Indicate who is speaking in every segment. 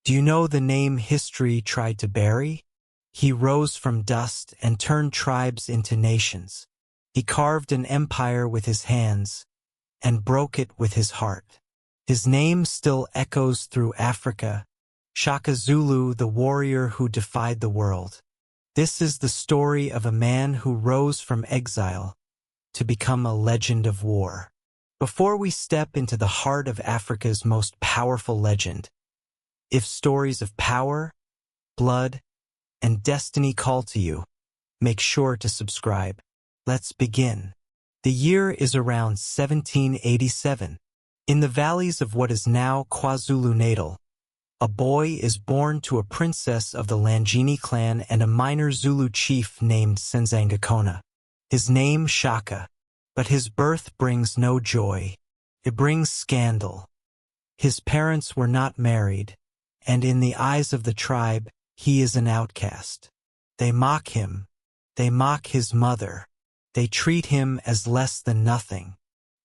Speaker 1: Do you know the name history tried to bury? He rose from dust and turned tribes into nations. He carved an empire with his hands and broke it with his heart. His name still echoes through Africa, Shaka Zulu, the warrior who defied the world. This is the story of a man who rose from exile to become a legend of war. Before we step into the heart of Africa's most powerful legend, if stories of power, blood, and destiny call to you, make sure to subscribe. Let's begin. The year is around 1787. In the valleys of what is now KwaZulu-Natal, a boy is born to a princess of the Langini clan and a minor Zulu chief named Senzangakona. His name Shaka, but his birth brings no joy. It brings scandal. His parents were not married, and in the eyes of the tribe, he is an outcast. They mock him. They mock his mother. They treat him as less than nothing.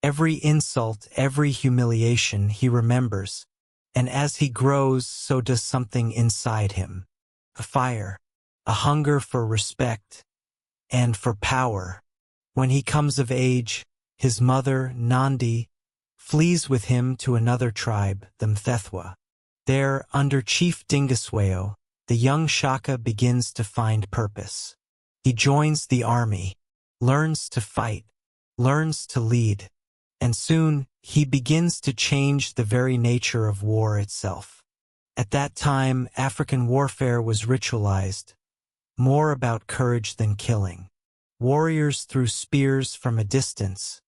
Speaker 1: Every insult, every humiliation he remembers, and as he grows, so does something inside him. A fire, a hunger for respect, and for power. When he comes of age, his mother, Nandi, flees with him to another tribe, the Mthethwa. There, under Chief Dingiswayo, the young Shaka begins to find purpose. He joins the army, learns to fight, learns to lead, and soon he begins to change the very nature of war itself. At that time, African warfare was ritualized, more about courage than killing. Warriors threw spears from a distance,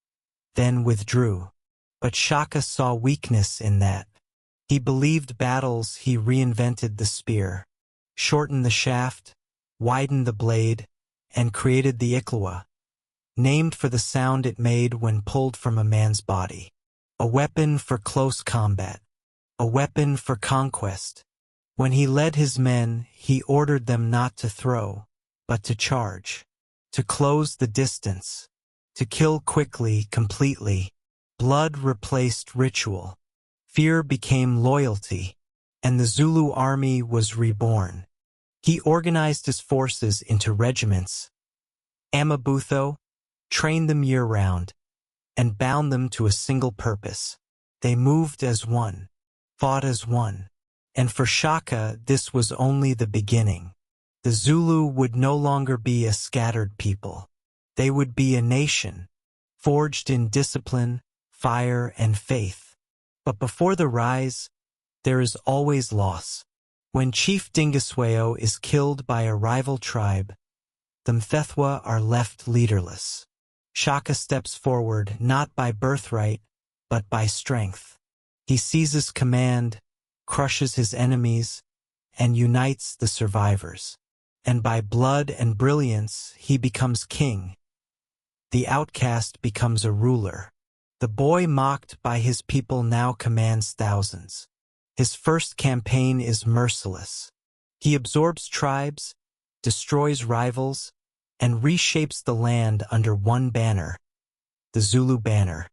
Speaker 1: then withdrew. But Shaka saw weakness in that. He believed battles, he reinvented the spear, shortened the shaft, widened the blade, and created the Iklwa, named for the sound it made when pulled from a man's body. A weapon for close combat, a weapon for conquest. When he led his men, he ordered them not to throw, but to charge, to close the distance, to kill quickly, completely. Blood replaced ritual. Fear became loyalty, and the Zulu army was reborn. He organized his forces into regiments, Amabutho, trained them year-round, and bound them to a single purpose. They moved as one, fought as one. And for Shaka, this was only the beginning. The Zulu would no longer be a scattered people. They would be a nation, forged in discipline, fire, and faith. But before the rise, there is always loss. When Chief Dingiswayo is killed by a rival tribe, the Mthethwa are left leaderless. Shaka steps forward not by birthright, but by strength. He seizes command, crushes his enemies, and unites the survivors. And by blood and brilliance, he becomes king. The outcast becomes a ruler. The boy mocked by his people now commands thousands. His first campaign is merciless. He absorbs tribes, destroys rivals, and reshapes the land under one banner, the Zulu banner.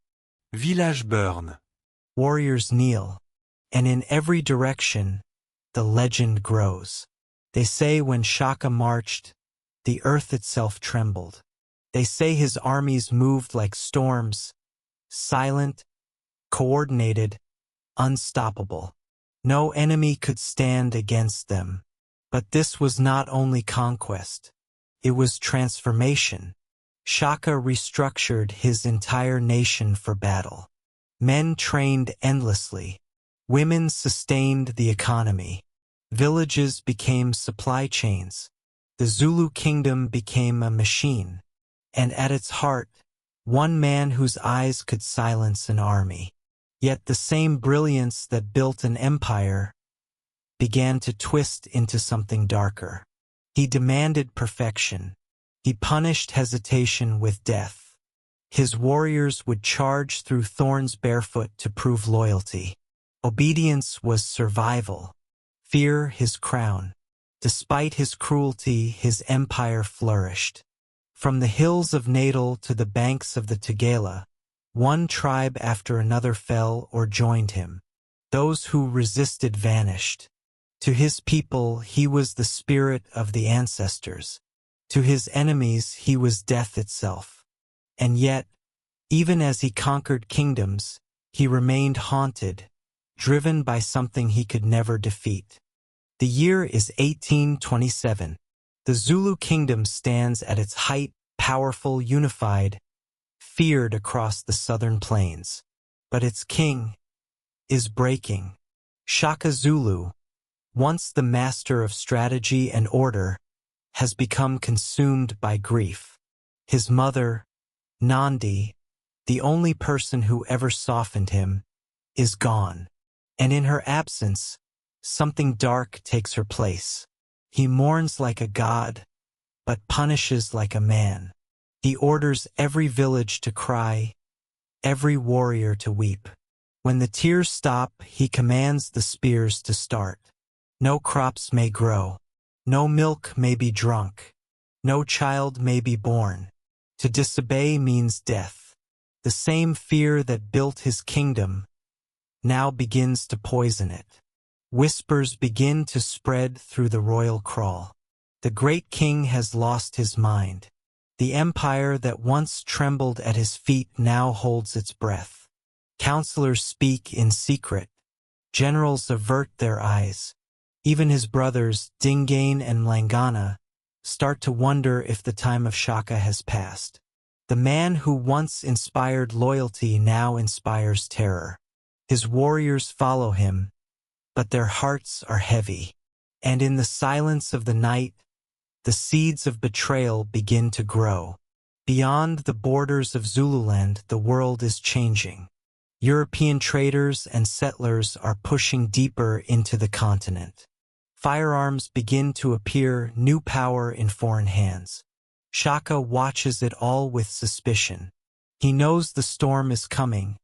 Speaker 2: Village burn.
Speaker 1: Warriors kneel, and in every direction, the legend grows. They say when Shaka marched, the earth itself trembled. They say his armies moved like storms, silent, coordinated, unstoppable. No enemy could stand against them. But this was not only conquest. It was transformation. Shaka restructured his entire nation for battle. Men trained endlessly. Women sustained the economy. Villages became supply chains. The Zulu kingdom became a machine. And at its heart, one man whose eyes could silence an army. Yet the same brilliance that built an empire began to twist into something darker. He demanded perfection. He punished hesitation with death. His warriors would charge through thorns barefoot to prove loyalty. Obedience was survival. Fear his crown. Despite his cruelty, his empire flourished. From the hills of Natal to the banks of the Tugela, one tribe after another fell or joined him. Those who resisted vanished. To his people he was the spirit of the ancestors. To his enemies he was death itself. And yet, even as he conquered kingdoms, he remained haunted, driven by something he could never defeat. The year is 1827. The Zulu kingdom stands at its height, powerful, unified, feared across the southern plains. But its king is breaking. Shaka Zulu, once the master of strategy and order, has become consumed by grief. His mother, Nandi, the only person who ever softened him, is gone. And in her absence, something dark takes her place. He mourns like a god, but punishes like a man. He orders every village to cry, every warrior to weep. When the tears stop, he commands the spears to start. No crops may grow. No milk may be drunk. No child may be born. To disobey means death. The same fear that built his kingdom now begins to poison it. Whispers begin to spread through the royal kraal. The great king has lost his mind. The empire that once trembled at his feet now holds its breath. Counselors speak in secret. Generals avert their eyes. Even his brothers, Dingain and Mlangana, start to wonder if the time of Shaka has passed. The man who once inspired loyalty now inspires terror. His warriors follow him, but their hearts are heavy. And in the silence of the night, the seeds of betrayal begin to grow. Beyond the borders of Zululand, the world is changing. European traders and settlers are pushing deeper into the continent. Firearms begin to appear, new power in foreign hands. Shaka watches it all with suspicion. He knows the storm is coming,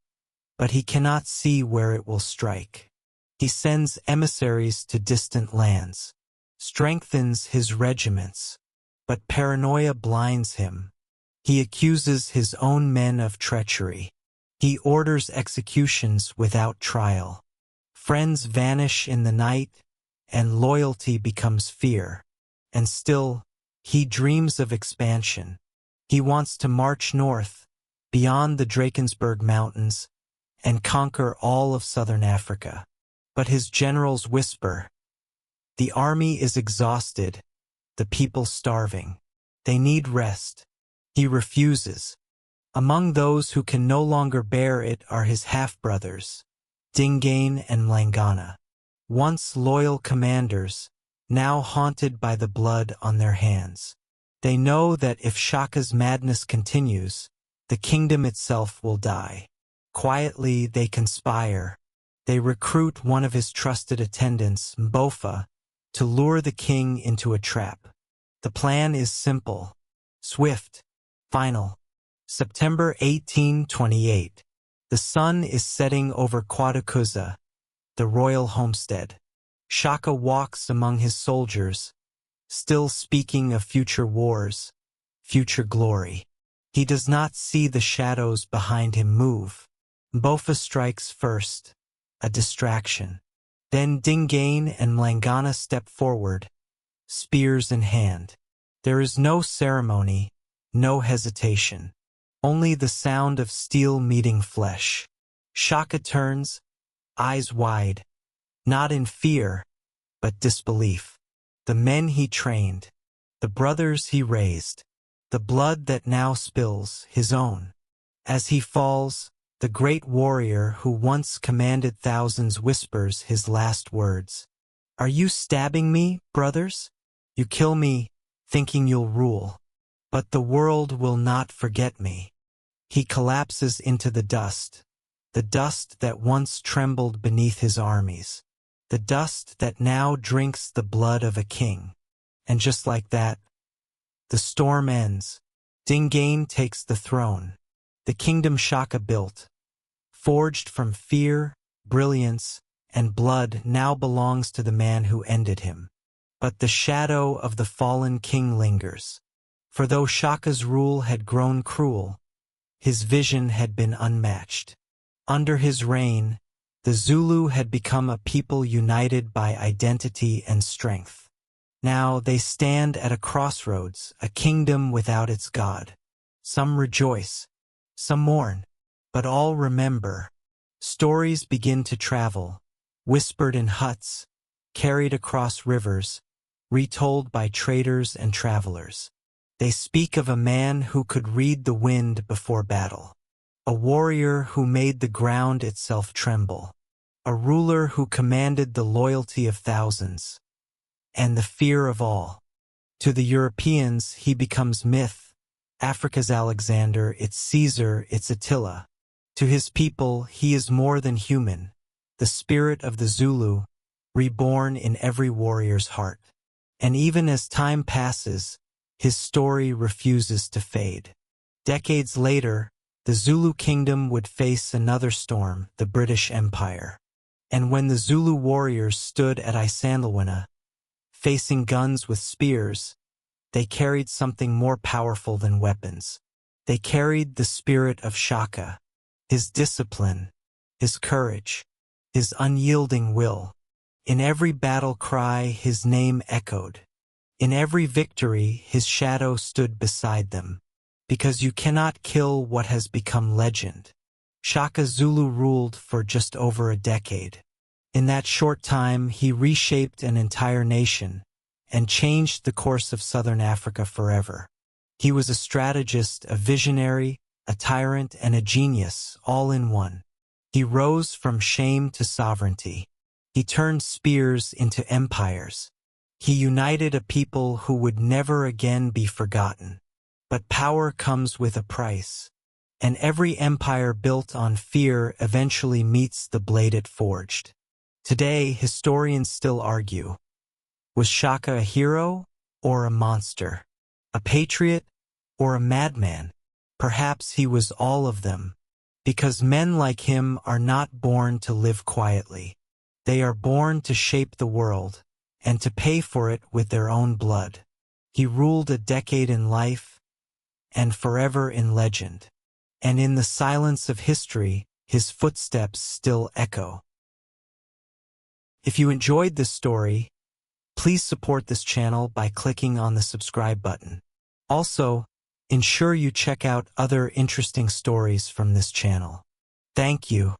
Speaker 1: but he cannot see where it will strike. He sends emissaries to distant lands, strengthens his regiments, but paranoia blinds him. He accuses his own men of treachery. He orders executions without trial. Friends vanish in the night, and loyalty becomes fear. And still, he dreams of expansion. He wants to march north, beyond the Drakensberg Mountains, and conquer all of southern Africa. But his generals whisper, "The army is exhausted, the people starving. They need rest." He refuses. Among those who can no longer bear it are his half-brothers, Dingain and Mlangana. Once loyal commanders, now haunted by the blood on their hands. They know that if Shaka's madness continues, the kingdom itself will die. Quietly they conspire. They recruit one of his trusted attendants, Mbofa, to lure the king into a trap. The plan is simple, swift, final. September 1828. The sun is setting over Quadakuza, the royal homestead. Shaka walks among his soldiers, still speaking of future wars, future glory. He does not see the shadows behind him move. Mbofa strikes first, a distraction. Then Dingain and Mlangana step forward, spears in hand. There is no ceremony, no hesitation. Only the sound of steel meeting flesh. Shaka turns, eyes wide, not in fear, but disbelief. The men he trained, the brothers he raised, the blood that now spills, his own. As he falls, the great warrior who once commanded thousands whispers his last words. "Are you stabbing me, brothers? You kill me, thinking you'll rule. But the world will not forget me." He collapses into the dust that once trembled beneath his armies, the dust that now drinks the blood of a king. And just like that, the storm ends. Dingain takes the throne. The kingdom Shaka built, forged from fear, brilliance, and blood, now belongs to the man who ended him. But the shadow of the fallen king lingers. For though Shaka's rule had grown cruel, his vision had been unmatched. Under his reign, The Zulu had become a people united by identity and strength. Now they stand at a crossroads, a kingdom without its god. Some rejoice, some mourn, but all remember. Stories begin to travel, whispered in huts, carried across rivers, retold by traders and travelers. They speak of a man who could read the wind before battle, a warrior who made the ground itself tremble, a ruler who commanded the loyalty of thousands and the fear of all. To the Europeans, he becomes myth, Africa's Alexander, its Caesar, its Attila. To his people, he is more than human, the spirit of the Zulu, reborn in every warrior's heart. And even as time passes, his story refuses to fade. Decades later, the Zulu kingdom would face another storm, the British Empire. And when the Zulu warriors stood at Isandlwana, facing guns with spears, they carried something more powerful than weapons. They carried the spirit of Shaka, his discipline, his courage, his unyielding will. In every battle cry, his name echoed. In every victory, his shadow stood beside them. Because you cannot kill what has become legend. Shaka Zulu ruled for just over a decade. In that short time, he reshaped an entire nation and changed the course of Southern Africa forever. He was a strategist, a visionary, a tyrant, and a genius, all in one. He rose from shame to sovereignty. He turned spears into empires. He united a people who would never again be forgotten. But power comes with a price, and every empire built on fear eventually meets the blade it forged. Today, historians still argue. Was Shaka a hero or a monster? A patriot or a madman? Perhaps he was all of them, because men like him are not born to live quietly. They are born to shape the world, and to pay for it with their own blood. He ruled a decade in life, and forever in legend. And in the silence of history, his footsteps still echo. If you enjoyed this story, please support this channel by clicking on the subscribe button. Also, ensure you check out other interesting stories from this channel. Thank you.